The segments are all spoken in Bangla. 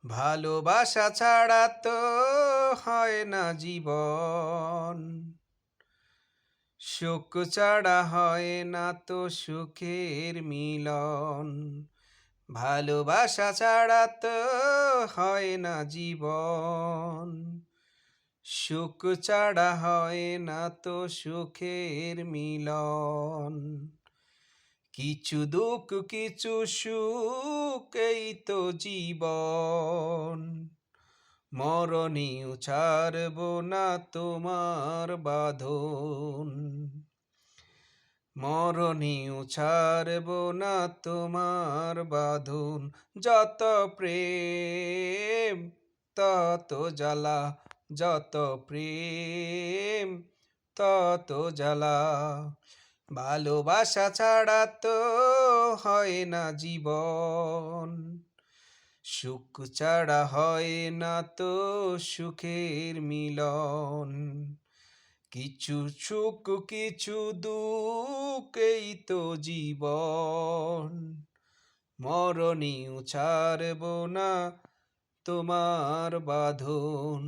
ভালোবাসা ছাড়া তো হয় না জীবন, সুখ ছাড়া হয় না তো সুখের মিলন। ভালোবাসা ছাড়া তো হয় না জীবন, সুখ ছাড়া হয় না তো সুখের মিলন। কিছু দুঃখ কিছু সুখ এই তো জীবন, মরণেও ছাড়ব না তোমার বাঁধন। মরণেও ছাড়ব না তোমার বাঁধন। যত প্রেম তত জ্বালা, যত প্রেম তত জ্বালা। ভালোবাসা ছাড়া তো হয় না জীবন, সুখ ছাড়া হয় না তো সুখের মিলন। কিছু সুখ কিছু দুঃখ এই তো জীবন, মরণেও ছাড়ব না তোমার বাঁধন।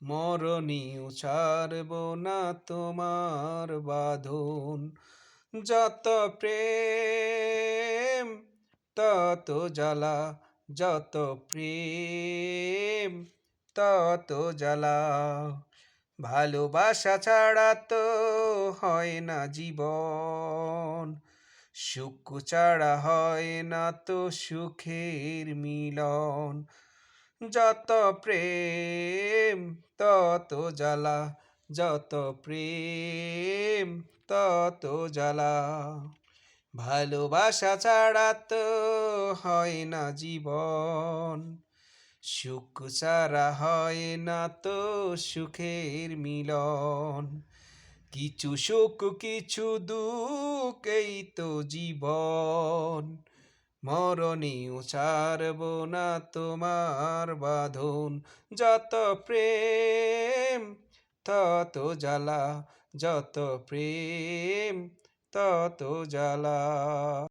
মরণেও ছাড়ব না তোমার বাঁধন। যত প্রেম তত জ্বালা, যত প্রেম তত জ্বালা। ভালোবাসা ছাড়া তো হয় না জীবন, সুখ ছাড়া হয় না তো সুখের মিলন। যত প্রেম তত জ্বালা, যত প্রেম তত জ্বালা। ভালোবাসা ছাড়া তো হয় না জীবন, সুখ ছাড়া হয় না তো সুখের মিলন। কিছু সুখ কিছু দুঃখ এই তো জীবন, মরণেও ছাড়ব না তোমার বাঁধন। যত প্রেম তত জ্বালা, যত প্রেম তত জ্বালা।